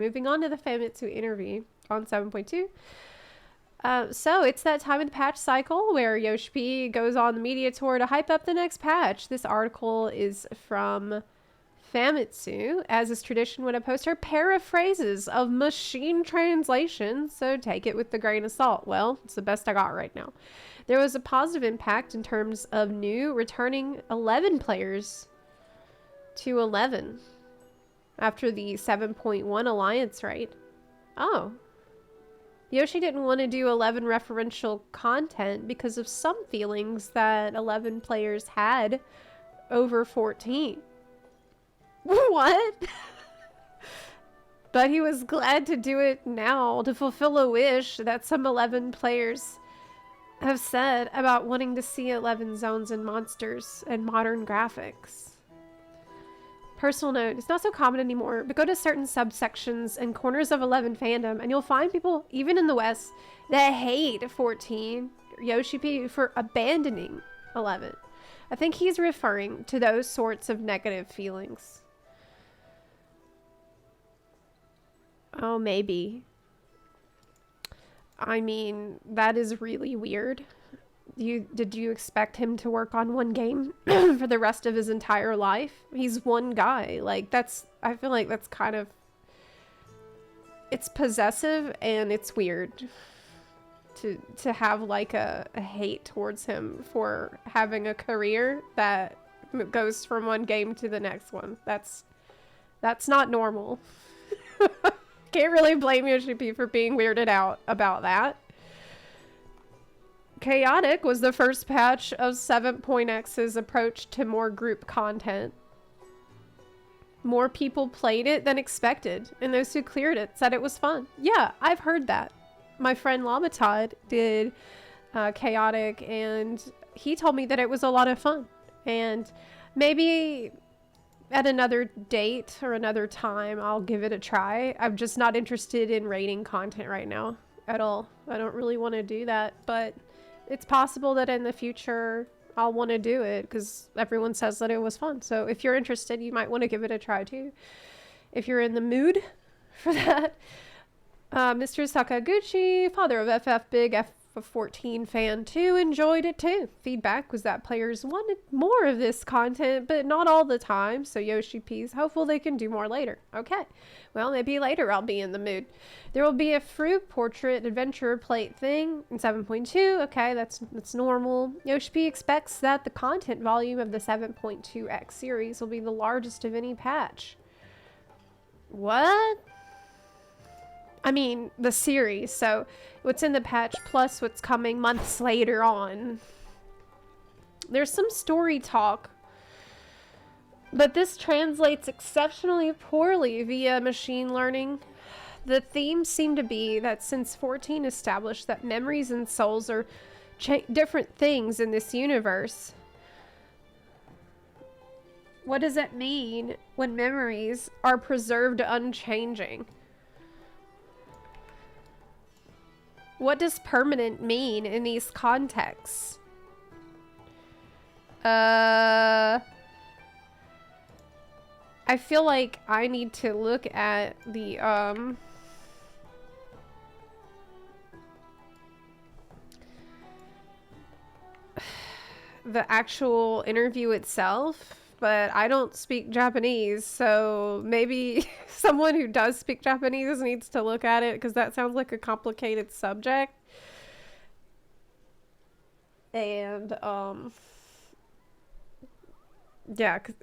Moving on to the Famitsu interview on 7.2. So it's that time of the patch cycle where Yoshi-P goes on the media tour to hype up the next patch. This article is from FAMITSU. As is tradition when I post her paraphrases of machine translation, so take it with a grain of salt. Well, it's the best I got right now. There was a positive impact in terms of new returning 11 players to 11 after the 7.1 alliance raid. Oh. Yoshi didn't want to do 11 referential content because of some feelings that 11 players had over 14. What? But he was glad to do it now to fulfill a wish that some 11 players have said about wanting to see 11 zones and monsters and modern graphics. Personal note, it's not so common anymore, but go to certain subsections and corners of 11 fandom and you'll find people, even in the West, that hate 14 Yoshi-P for abandoning 11. I think he's referring to those sorts of negative feelings. Oh, maybe. I mean, that is really weird. Did you expect him to work on one game for the rest of his entire life? He's one guy. Like, I feel like that's kind of, it's possessive and it's weird to have like a hate towards him for having a career that goes from one game to the next one. That's not normal. Can't really blame Yoshi-P for being weirded out about that. Chaotic was the first patch of 7.x's approach to more group content. More people played it than expected, and those who cleared it said it was fun. Yeah, I've heard that. My friend Lamatod did Chaotic, and he told me that it was a lot of fun. And maybe at another date or another time, I'll give it a try. I'm just not interested in rating content right now at all. I don't really want to do that, but it's possible that in the future I'll want to do it because everyone says that it was fun. So if you're interested, you might want to give it a try too. If you're in the mood for that. Mr. Sakaguchi, father of FF Big F14 fan too, enjoyed it too. Feedback was that players wanted more of this content, but not all the time. So Yoshi-P's hopeful they can do more later. Okay. Well, maybe later I'll be in the mood. There will be a fruit portrait adventure plate thing in 7.2. Okay, that's normal. Yoshi-P expects that the content volume of the 7.2x series will be the largest of any patch. What? I mean, the series. So what's in the patch plus what's coming months later on. There's some story talk, but this translates exceptionally poorly via machine learning. The theme seemed to be that since 14 established that memories and souls are different things in this universe, what does it mean when memories are preserved unchanging? What does permanent mean in these contexts? I feel like I need to look at the actual interview itself, but I don't speak Japanese, so maybe someone who does speak Japanese needs to look at it because that sounds like a complicated subject. And yeah, 'cause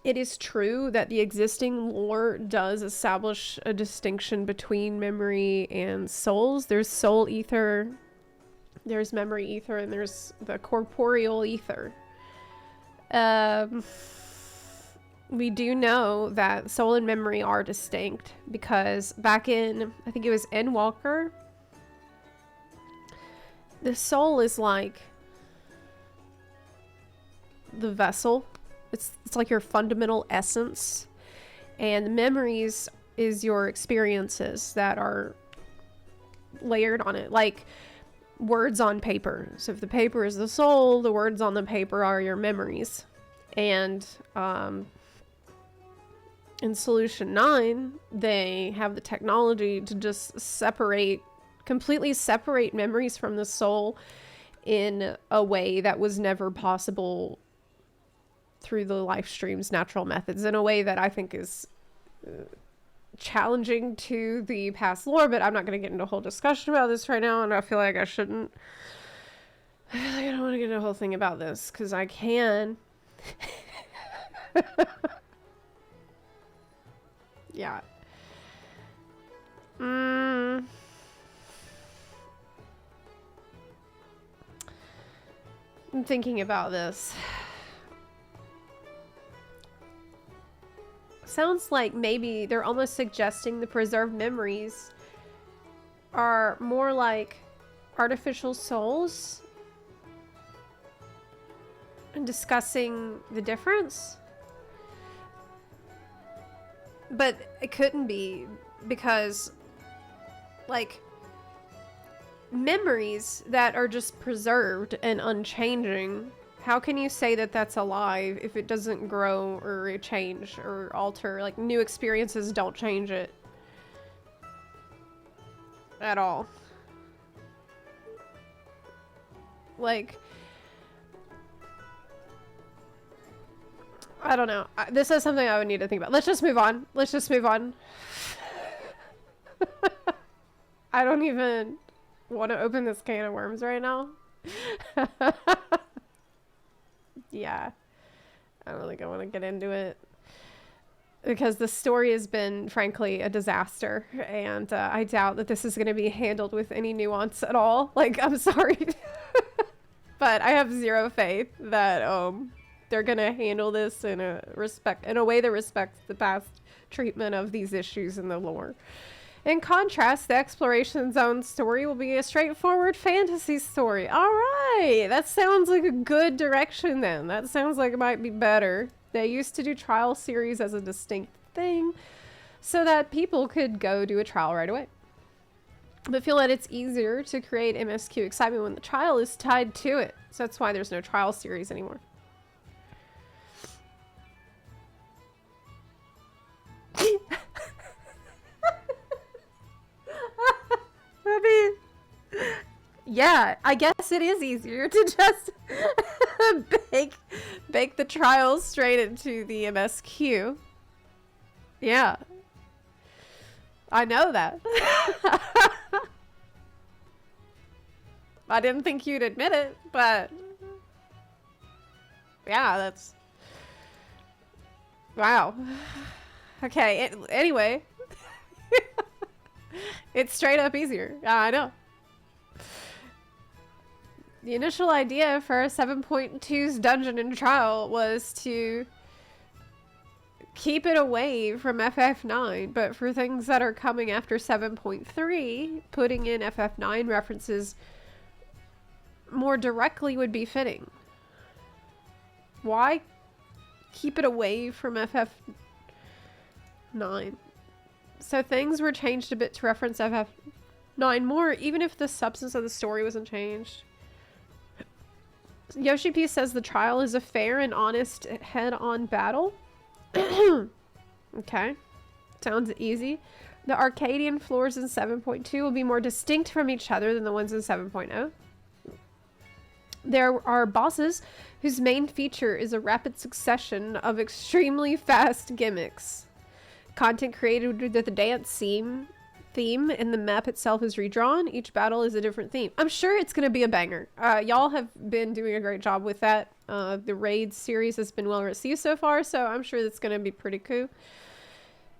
it is true that the existing lore does establish a distinction between memory and souls. There's soul ether, there's memory ether, and there's the corporeal ether. We do know that soul and memory are distinct because back in, I think it was Endwalker, the soul is like the vessel. It's like your fundamental essence, and the memories is your experiences that are layered on it, like words on paper. So if the paper is the soul, the words on the paper are your memories. And In Solution 9, they have the technology to just completely separate memories from the soul in a way that was never possible through the life stream's natural methods, in a way that I think is challenging to the past lore, but I'm not going to get into a whole discussion about this right now, and I feel like I shouldn't. I feel like I don't want to get into a whole thing about this, because I can. Yeah. I'm thinking about this. Sounds like maybe they're almost suggesting the preserved memories are more like artificial souls and discussing the difference. But it couldn't be, because like memories that are just preserved and unchanging, how can you say that that's alive if it doesn't grow or change or alter? Like, new experiences don't change it at all. Like, I don't know. This is something I would need to think about. Let's just move on. Let's just move on. I don't even want to open this can of worms right now. Yeah. I don't think I want to get into it, because the story has been, frankly, a disaster, and I doubt that this is going to be handled with any nuance at all. Like, I'm sorry. But I have zero faith that they're going to handle this in a way that respects the past treatment of these issues in the lore. In contrast, the Exploration Zone story will be a straightforward fantasy story. All right, that sounds like a good direction then. That sounds like it might be better. They used to do trial series as a distinct thing so that people could go do a trial right away. But feel that it's easier to create MSQ excitement when the trial is tied to it. So that's why there's no trial series anymore. I mean, yeah, I guess it is easier to just bake the trials straight into the MSQ. Yeah. I know that. I didn't think you'd admit it, but yeah, that's... Wow. Okay, anyway. It's straight up easier. I know. The initial idea for 7.2's dungeon and trial was to keep it away from FF9, but for things that are coming after 7.3, putting in FF9 references more directly would be fitting. Why keep it away from FF9? So things were changed a bit to reference FF9 more, even if the substance of the story wasn't changed. Yoshi-P says the trial is a fair and honest head-on battle. Okay. Sounds easy. The Arcadian floors in 7.2 will be more distinct from each other than the ones in 7.0. There are bosses whose main feature is a rapid succession of extremely fast gimmicks. Content created with the dance theme, and the map itself is redrawn. Each battle is a different theme. I'm sure it's going to be a banger. Y'all have been doing a great job with that. The Raid series has been well received so far, so I'm sure it's going to be pretty cool.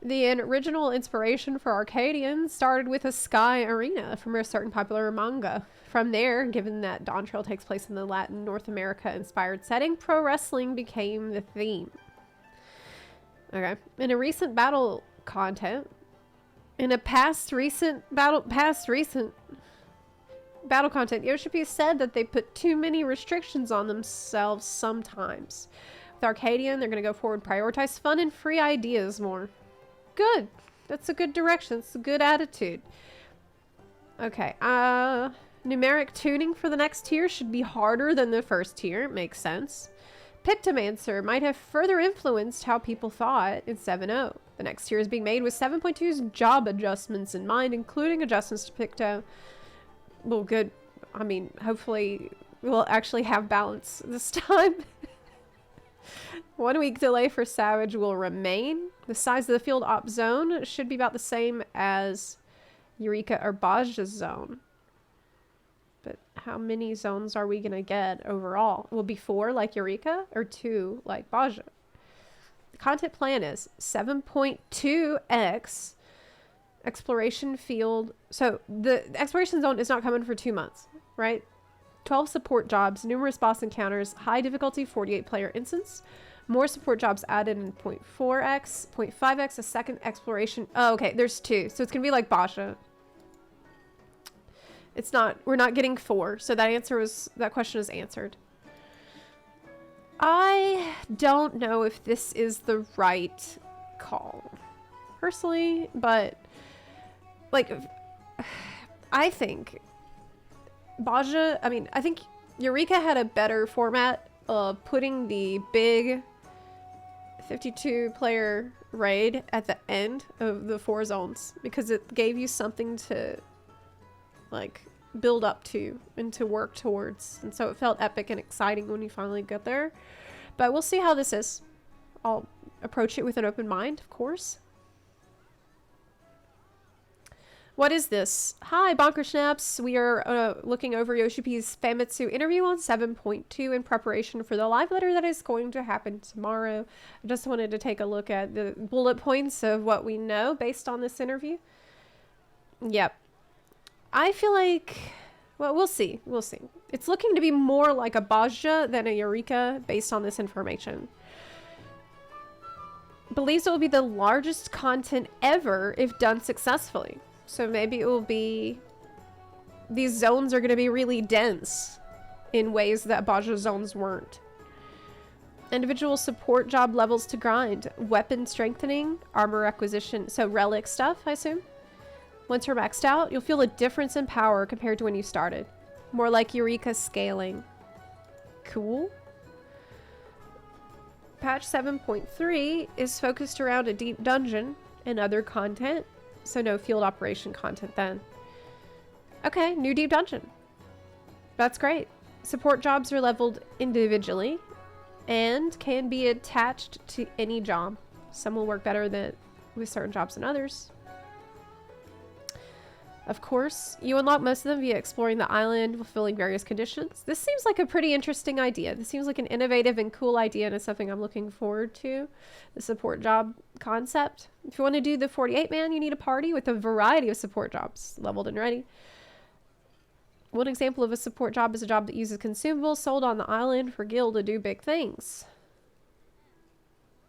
The original inspiration for Arcadian started with a Sky Arena from a certain popular manga. From there, given that Dawn Trail takes place in the Latin North America inspired setting, pro wrestling became the theme. Okay. In a recent battle content, battle content, Yoshi-P said that they put too many restrictions on themselves sometimes. With Arcadian, they're going to go forward, prioritize fun and free ideas more. Good. That's a good direction. It's a good attitude. Okay. Numeric tuning for the next tier should be harder than the first tier. Makes sense. Pictomancer might have further influenced how people thought in 7.0. The next tier is being made with 7.2's job adjustments in mind, including adjustments to Picto. Well, good. I mean, hopefully we'll actually have balance this time. 1 week delay for Savage will remain. The size of the field op zone should be about the same as Eureka or Baja's zone. But how many zones are we going to get overall? Will it be 4 like Eureka or 2 like Baja? The content plan is 7.2x exploration field. So the exploration zone is not coming for 2 months, right? 12 support jobs, numerous boss encounters, high difficulty 48 player instance, more support jobs added in 0.4x, 0.5x, a second exploration. Oh, okay, there's 2. So it's going to be like Baja. It's not, we're not getting 4. So that question is answered. I don't know if this is the right call personally, but like, I think Baja, I think Eureka had a better format of putting the big 52 player raid at the end of the 4 zones, because it gave you something to like build up to and to work towards, and so it felt epic and exciting when you finally got there. But we'll see how this is. I'll approach it with an open mind, of course. What is this? Hi, Bonker Snaps. We are looking over Yoshi-P's FAMITSU interview on 7.2 in preparation for the live letter that is going to happen tomorrow. I just wanted to take a look at the bullet points of what we know based on this interview. Yep. I feel like, well, we'll see. We'll see. It's looking to be more like a Baja than a Eureka based on this information. Believes it will be the largest content ever if done successfully. So maybe it will be, these zones are going to be really dense in ways that Baja zones weren't. Individual support job levels to grind. Weapon strengthening, armor acquisition, so relic stuff, I assume. Once you're maxed out, you'll feel a difference in power compared to when you started. More like Eureka scaling. Cool. Patch 7.3 is focused around a deep dungeon and other content, so no field operation content then. Okay, new deep dungeon. That's great. Support jobs are leveled individually and can be attached to any job. Some will work better with certain jobs than others. Of course, you unlock most of them via exploring the island, fulfilling various conditions. This seems like a pretty interesting idea. This seems like an innovative and cool idea, and it's something I'm looking forward to. The support job concept. If you want to do the 48-man, you need a party with a variety of support jobs, leveled and ready. One example of a support job is a job that uses consumables sold on the island for gil to do big things.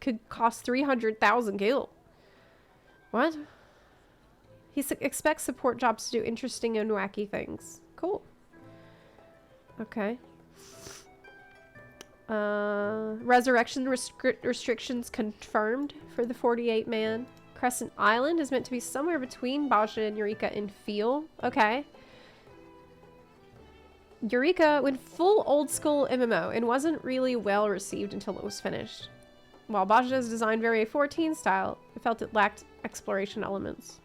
Could cost 300,000 gil. What? He expects support jobs to do interesting and wacky things. Cool. Okay. Resurrection restrictions confirmed for the 48-man. Crescent Island is meant to be somewhere between Baja and Eureka in feel. Okay. Eureka went full old school MMO and wasn't really well received until it was finished. While Baja's designed very 14 style, I felt it lacked exploration elements.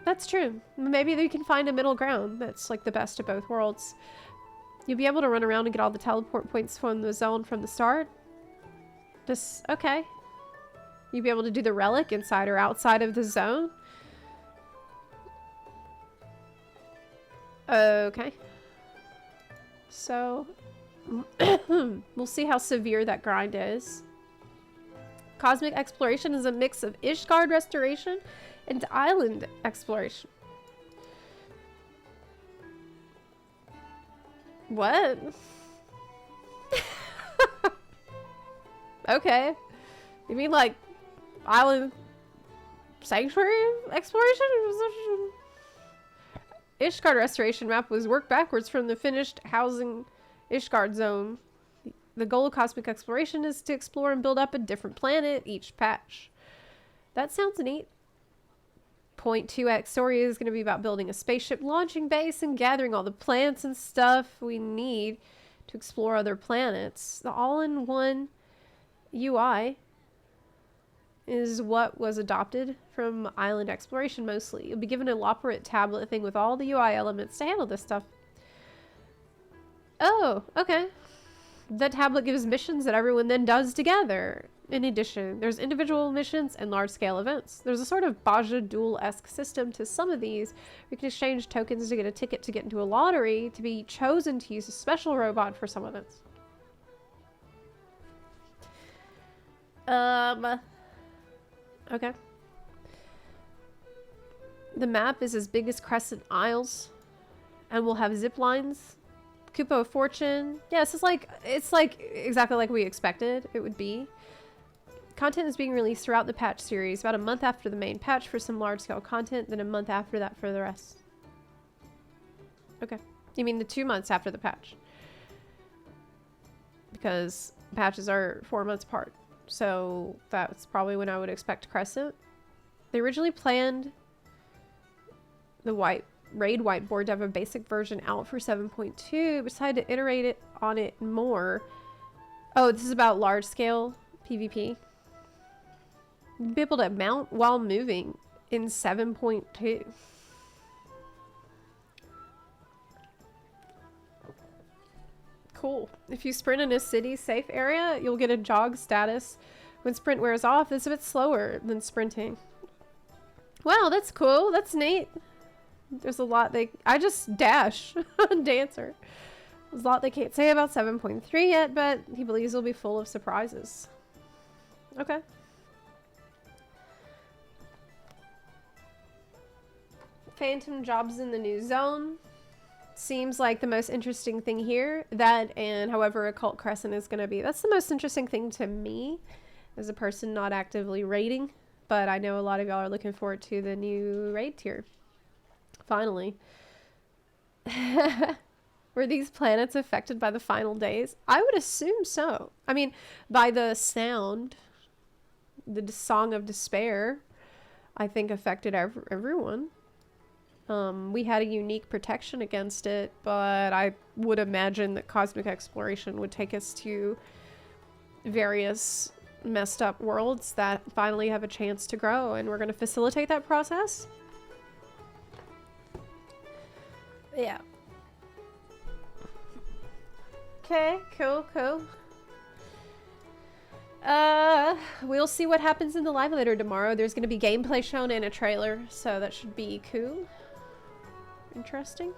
That's true. Maybe they can find a middle ground that's like the best of both worlds. You'll be able to run around and get all the teleport points from the zone from the start. Just, okay. You'll be able to do the relic inside or outside of the zone. Okay. So, we'll see how severe that grind is. Cosmic exploration is a mix of Ishgard restoration and island exploration. What? Okay. You mean like island sanctuary exploration? Ishgard restoration map was worked backwards from the finished housing Ishgard zone. The goal of cosmic exploration is to explore and build up a different planet each patch. That sounds neat. 0.2x story is going to be about building a spaceship launching base and gathering all the plants and stuff we need to explore other planets. The all-in-one UI is what was adopted from island exploration mostly. You'll be given a Loperate tablet thing with all the UI elements to handle this stuff. Oh, okay. The tablet gives missions that everyone then does together. In addition, there's individual missions and large-scale events. There's a sort of Baja Duel-esque system to some of these. You can exchange tokens to get a ticket to get into a lottery to be chosen to use a special robot for some events. Okay. The map is as big as Crescent Isles, and we'll have zip lines. Kupo of Fortune. Yeah, it's like exactly like we expected it would be. Content is being released throughout the patch series, about a month after the main patch for some large-scale content, then a month after that for the rest. Okay. You mean the 2 months after the patch? Because patches are 4 months apart. So that's probably when I would expect Crescent. They originally planned the Raid whiteboard to have a basic version out for 7.2, but decided to iterate on it more. Oh, this is about large-scale PvP. You'll be able to mount while moving in 7.2. Cool. If you sprint in a city safe area, you'll get a jog status. When sprint wears off, it's a bit slower than sprinting. Wow, that's cool. That's neat. There's a lot I just dash dancer. There's a lot they can't say about 7.3 yet, but he believes it'll be full of surprises. Okay. Phantom jobs in the new zone. Seems like the most interesting thing here. That and however Occult Crescent is going to be. That's the most interesting thing to me as a person not actively raiding. But I know a lot of y'all are looking forward to the new raid tier. Finally. Were these planets affected by the final days? I would assume so. I mean, by the sound, the Song of Despair, I think affected everyone. We had a unique protection against it, but I would imagine that cosmic exploration would take us to various messed up worlds that finally have a chance to grow, and we're going to facilitate that process. Yeah. Okay, cool. We'll see what happens in the live later tomorrow. There's going to be gameplay shown and a trailer, so that should be cool. Interesting.